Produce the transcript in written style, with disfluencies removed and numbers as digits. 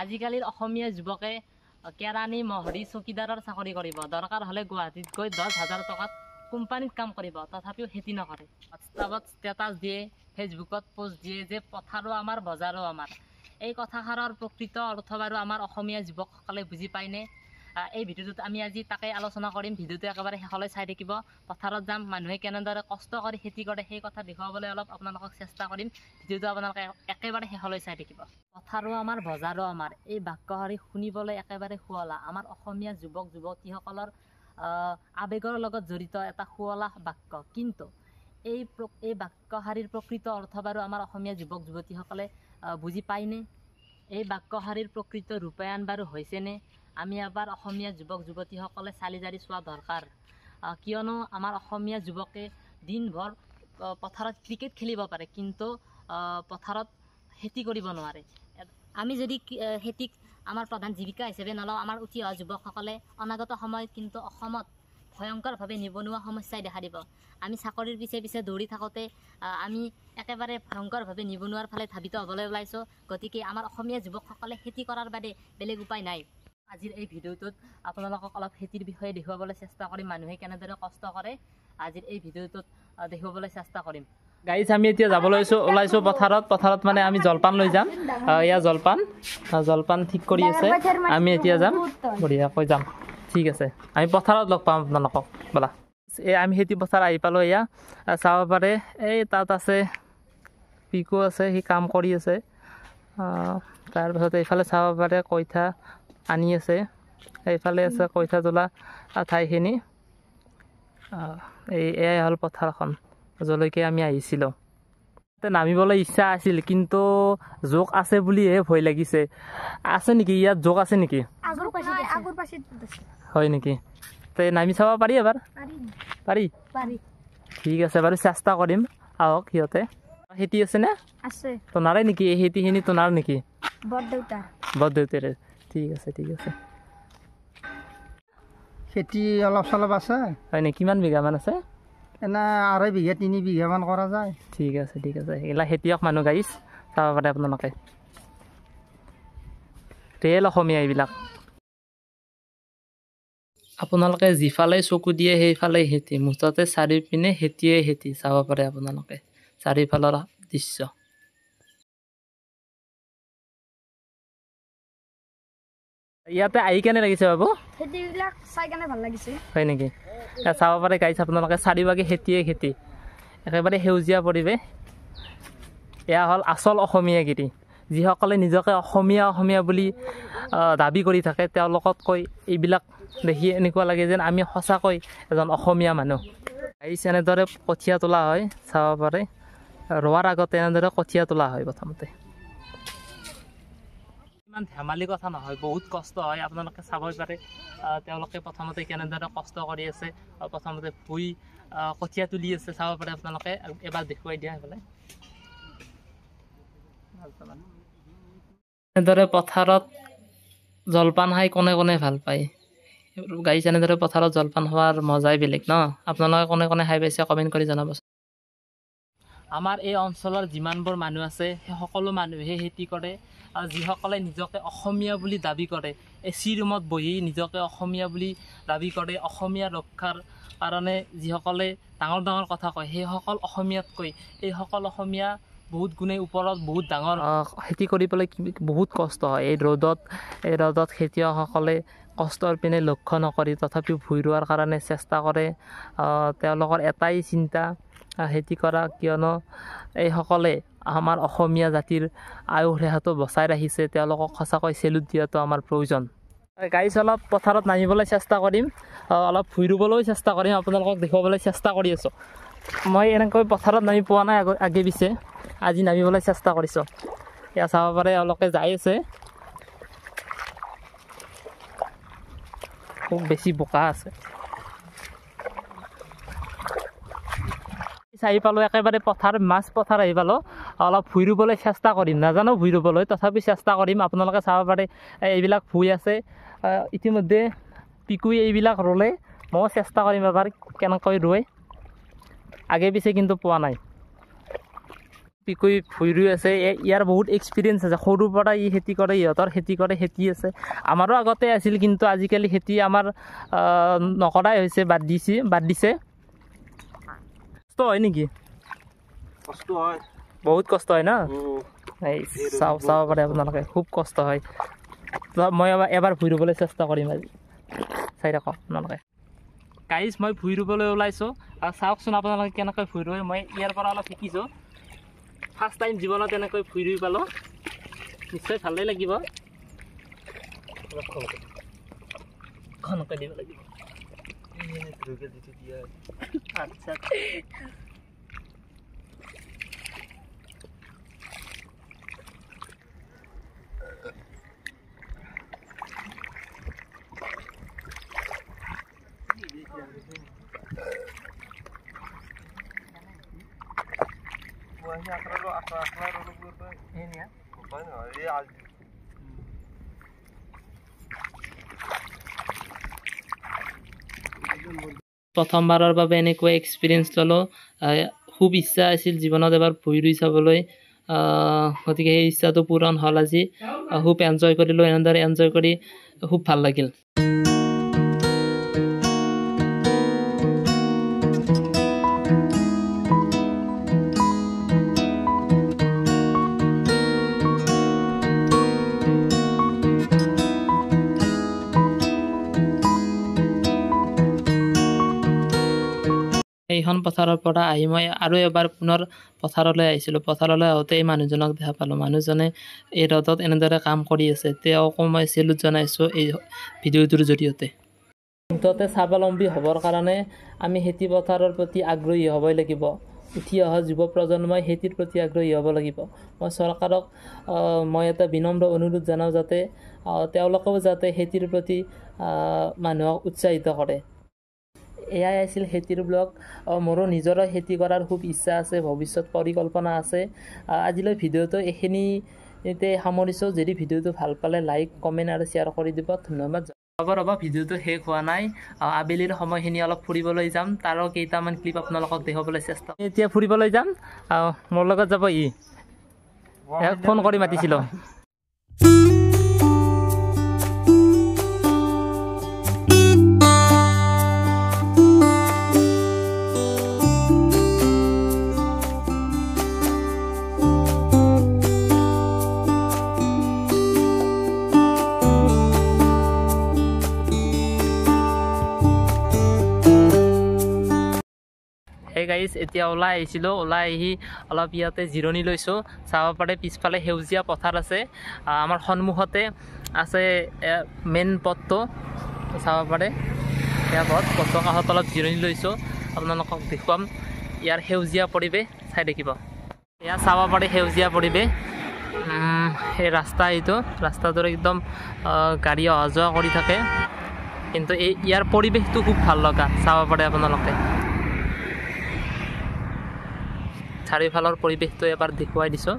আজিকালিৰ অসমীয়া যুৱকে কেৰাণী মহৰী চকীদাৰৰ চাকৰি কৰিব, দৰকাৰ হ'লে গুৱাহাটীত গৈ 10,000 টকাত কোম্পানীত কাম কৰিব, তথাপিও খেতি নকৰে। হোৱাটছআপত ষ্টেটাছ দিয়ে, ফেচবুকত পোষ্ট দিয়ে যে পথাৰো আমাৰ বজাৰো আমাৰ। এই কথাষাৰৰ প্ৰকৃত অৰ্থ বাৰু আমাৰ অসমীয়া যুৱকসকলে বুজি পায়নে? এই ভিডিঅ'টোত আমি আজি তাকে আলোচনা কৰিম। ভিডিঅ'টো একেবাৰে শেষলৈ চাই থাকিব। পথাৰত যাম, মানুহে কেনেদৰে কষ্ট কৰি খেতি কৰে সেই কথা দেখুৱাবলৈ অলপ আপোনালোকক চেষ্টা কৰিম। ভিডিঅ'টো আপোনালোকে একেবাৰে শেষলৈ চাই থাকিব। পথাৰো আমাৰ বজাৰো আমাৰ, এই বাক্যশাৰী শুনিবলৈ একেবাৰে শুৱলা। আমাৰ অসমীয়া যুৱক যুৱতীসকলৰ আৱেগৰ লগত জড়িত এটা শুৱলা বাক্য। কিন্তু এই বাক্যশাৰীৰ প্ৰকৃত অৰ্থ বাৰু আমাৰ অসমীয়া যুৱক যুৱতীসকলে বুজি পায়নে? এই বাক্যশাৰীৰ প্ৰকৃত ৰূপায়ণ বাৰু হৈছেনে? আমি এবাৰ অসমীয়া যুৱক যুৱতীসকলে চালি জাৰি চোৱা দৰকাৰ। কিয়নো আমাৰ অসমীয়া যুৱকে দিনভৰ পথাৰত ক্ৰিকেট খেলিব পাৰে, কিন্তু পথাৰত খেতি কৰিব নোৱাৰে। আমি যদি খেতিক আমাৰ প্ৰধান জীৱিকা হিচাপে নলওঁ, আমাৰ উঠি অহা যুৱকসকলে অনাগত সময়ত কিন্তু অসমত ভয়ংকৰভাৱে নিবনুৱা সমস্যাই দেখা দিব। আমি চাকৰিৰ পিছে পিছে দৌৰি থাকোঁতে আমি একেবাৰে ভয়ংকৰভাৱে নিবনুৱাৰ ফালে ধাবিত হ'বলৈ ওলাইছোঁ। গতিকে আমাৰ অসমীয়া যুৱকসকলে খেতি কৰাৰ বাদে বেলেগ উপায় নাই। আজিৰ এই ভিডিঅ'টোত আপোনালোকক অলপ খেতিৰ বিষয়ে দেখুৱাবলৈ চেষ্টা কৰিম, মানুহে কেনেদৰে কষ্ট কৰে আজিৰ এই ভিডিঅ'টোত দেখুৱাবলৈ চেষ্টা কৰিম। গাইজ, আমি এতিয়া যাবলৈ ওলাইছোঁ পথাৰত মানে আমি জলপান লৈ যাম। এয়া জলপান ঠিক কৰি আছে, আমি এতিয়া যাম, বঢ়িয়াকৈ যাম। ঠিক আছে, আমি পথাৰত লগ পাম আপোনালোকক। ব'লা, আমি খেতি পথাৰ আহি পালোঁ। এয়া চাব পাৰে, এই তাত আছে পিকু আছে, সি কাম কৰি আছে। তাৰপিছত এইফালে চাব পাৰে কইঠা আনি আছে, এইফালে আছে কইঠা তোলা ঠাইখিনি। এয়াই হ'ল পথাৰখন যলৈকে আমি আহিছিলোঁ। নামিবলৈ ইচ্ছা আছিল, কিন্তু জোক আছে বুলিহে ভয় লাগিছে। আছে নেকি ইয়াত জোক আছে নেকি? হয় নেকি? তে নামি চাব পাৰি এবাৰ? পাৰি। ঠিক আছে বাৰু, চেষ্টা কৰিম। আহক। সিহঁতে খেতি আছেনে? আছে। তোনাৰে নেকি এই খেতিখিনি? তোনাৰ নেকি? বৰদেউতাৰে। ঠিক আছে। খেতি অলপ চলপ আছে। হয় নেকি? কিমান বিঘামান আছে? এনে 2.5 বিঘা 3 বিঘামান কৰা যায়। ঠিক আছে। এইগিলা খেতিয়ক মানুহ গাইছ, চাব পাৰে আপোনালোকে। ৰিয়েল অসমীয়া এইবিলাক। আপোনালোকে যিফালে চকু দিয়ে সেইফালে খেতি, মুঠতে চাৰিওপিনে খেতিয়ে খেতি। চাব পাৰে আপোনালোকে চাৰিওফালৰ দৃশ্য। ইয়াতে আহি কেনে লাগিছে বাবু? খেতিবিলাক চাই কেনে ভাল লাগিছে। হয় নেকি? চাব পাৰে গাইছ আপোনালোকে, চাৰিওভাগে খেতিয়ে খেতি, একেবাৰে সেউজীয়া পৰিৱেশ। এয়া হ'ল আচল অসমীয়াগিৰি। যিসকলে নিজকে অসমীয়া বুলি দাবী কৰি থাকে, তেওঁলোকতকৈ এইবিলাক দেখি এনেকুৱা লাগে যেন আমি সঁচাকৈ এজন অসমীয়া মানুহ। গাইছ, এনেদৰে কঠীয়া তোলা হয়, চাব পাৰে। ৰোৱাৰ আগতে এনেদৰে কঠীয়া তোলা হয় প্ৰথমতে। ইমান ধেমালি কথা নহয়, বহুত কষ্ট হয়। আপোনালোকে চাবই পাৰে তেওঁলোকে প্ৰথমতে কেনেদৰে কষ্ট কৰি আছে। প্ৰথমতে ভুই কঠীয়া তুলি আছে, চাব পাৰে আপোনালোকে। এবাৰ দেখুৱাই দিয়া সেইফালে। এনেদৰে পথাৰত জলপান খাই কোনে কোনে ভাল পায়? গাইছ, এনেদৰে পথাৰত জলপান খোৱাৰ মজাই বেলেগ ন? আপোনালোকে কোনে কোনে খাই পাইছে কমেণ্ট কৰি জনাবচোন। আমাৰ এই অঞ্চলৰ যিমানবোৰ মানুহ আছে, সেই সকলো মানুহে খেতি কৰে। আৰু যিসকলে নিজকে অসমীয়া বুলি দাবী কৰে, এচি ৰুমত বহি নিজকে অসমীয়া বুলি দাবী কৰে, অসমীয়া ৰক্ষাৰ কাৰণে যিসকলে ডাঙৰ কথা কয়, সেইসকল অসমীয়াতকৈ এইসকল অসমীয়া বহুত গুণে ওপৰত, বহুত ডাঙৰ। খেতি কৰিবলৈ বহুত কষ্ট হয়। এই ৰ'দত খেতিয়কসকলে কষ্টৰ পিনে লক্ষ্য নকৰি তথাপিও ভুই ৰোৱাৰ কাৰণে চেষ্টা কৰে। তেওঁলোকৰ এটাই চিন্তা খেতি কৰা, কিয়নো এইসকলে আমাৰ অসমীয়া জাতিৰ আয়ুস ৰেখাটো বচাই ৰাখিছে। তেওঁলোকক সঁচাকৈ চেলুট দিয়াটো আমাৰ প্ৰয়োজন। গাইছ, অলপ পথাৰত নামিবলৈ চেষ্টা কৰিম, অলপ ভুই ৰুবলৈও চেষ্টা কৰিম। আপোনালোকক দেখুৱাবলৈ চেষ্টা কৰি আছোঁ। মই এনেকৈ পথাৰত নামি পোৱা নাই আগে পিছে, আজি নামিবলৈ চেষ্টা কৰিছোঁ। এয়া চাব পাৰে, এওঁলোকে যাই আছে। খুব বেছি বোকা আছে। আহি পালোঁ একেবাৰে মাছ পথাৰ আহি পালোঁ। অলপ ভুই ৰুবলৈ চেষ্টা কৰিম, নাজানো ভুই ৰুবলৈ, তথাপি চেষ্টা কৰিম। আপোনালোকে চাব পাৰে এইবিলাক ভুই আছে। ইতিমধ্যে পিকুই এইবিলাক ৰুলে, ময়ো চেষ্টা কৰিম এবাৰ কেনেকৈ ৰুৱে। আগে পিছে কিন্তু পোৱা নাই। পিকৈ ভুঁই ৰুই আছে ইয়াৰ বহুত এক্সপিৰিয়েঞ্চ আছে সৰুৰ পৰা ই খেতি কৰে ইহঁতৰ খেতি আছে আমাৰো আগতে আছিল কিন্তু আজিকালি খেতি আমাৰ নকৰাই হৈছে বাদ দিছে কষ্ট হয় নেকি কষ্ট হয় বহুত কষ্ট হয় ন এই চাব পাৰে আপোনালোকে খুব কষ্ট হয় মই এবাৰ ভুঁই ৰুবলৈ চেষ্টা কৰিম আজি চাই থাকক আপোনালোকে গাইজ মই ভুঁই ৰুবলৈ ওলাইছোঁ আৰু চাওকচোন আপোনালোকে কেনেকৈ ভুঁই ৰুৱে মই ইয়াৰ পৰা অলপ শিকিছোঁ ফাৰ্ষ্ট টাইম জীৱনত এনেকৈ ভুঁই ৰুই পালোঁ নিশ্চয় ভালেই লাগিব ঘনকৈ দিব লাগিব আচ্ছা প্ৰথমবাৰৰ বাবে এনেকুৱা এক্সপিৰিয়েঞ্চ ল'লোঁ খুব ইচ্ছা আছিল জীৱনত এবাৰ ভুঁই ৰুই চাবলৈ গতিকে সেই ইচ্ছাটো পূৰণ হ'ল আজি খুব এনজয় কৰিলোঁ এনেদৰে এনজয় কৰি খুব ভাল লাগিল এইখন পথাৰৰ পৰা আহি মই আৰু এবাৰ পুনৰ পথাৰলৈ আহিছিলোঁ পথাৰলৈ আহোঁতে এই মানুহজনক দেখা পালোঁ মানুহজনে এই ৰ'দত এনেদৰে কাম কৰি আছে তেওঁকো মই চেলুট জনাইছোঁ এই ভিডিঅ'টোৰ জৰিয়তে মুঠতে স্বাৱলম্বী হ'বৰ কাৰণে আমি খেতি পথাৰৰ প্ৰতি আগ্ৰহী হ'বই লাগিব উঠি অহা যুৱ প্ৰজন্মই খেতিৰ প্ৰতি আগ্ৰহী হ'ব লাগিব মই চৰকাৰক মই এটা বিনম্ৰ অনুৰোধ জনাওঁ যাতে তেওঁলোকেও যাতে খেতিৰ প্ৰতি মানুহক উৎসাহিত কৰে এয়াই আছিল খেতিৰ ব্লগ মোৰো নিজৰো খেতি কৰাৰ খুব ইচ্ছা আছে ভৱিষ্যত পৰিকল্পনা আছে আজিলৈ ভিডিঅ'টো এইখিনিতে সামৰিছোঁ যদি ভিডিঅ'টো ভাল পালে লাইক কমেণ্ট আৰু শ্বেয়াৰ কৰি দিব ধন্যবাদ ৰ'ব ভিডিঅ'টো শেষ হোৱা নাই আবেলিৰ সময়খিনি অলপ ফুৰিবলৈ যাম তাৰো কেইটামান ক্লিপ আপোনালোকক দেখাবলৈ চেষ্টা এতিয়া ফুৰিবলৈ যাম মোৰ লগত যাব ই ফোন কৰি মাতিছিলোঁ এই গাইজ এতিয়া ওলাই আহিছিলোঁ ওলাই আহি অলপ ইয়াতে জিৰণি লৈছোঁ চাব পাৰে পিছফালে সেউজীয়া পথাৰ আছে আমাৰ সন্মুখতে আছে মেইন পথটো চাব পাৰে এয়া পথৰ কাষত অলপ জিৰণি লৈছোঁ আপোনালোকক দেখুৱাম ইয়াৰ সেউজীয়া পৰিৱেশ চাই দেখিব এয়া চাব পাৰে সেউজীয়া পৰিৱেশ এই ৰাস্তা এইটো ৰাস্তাটোৰ একদম গাড়ী অহা যোৱা কৰি থাকে কিন্তু ইয়াৰ পৰিৱেশটো খুব ভাল লগা চাব পাৰে আপোনালোকে চাৰিওফালৰ পৰিৱেশটো এবাৰ দেখুৱাই দিছোঁ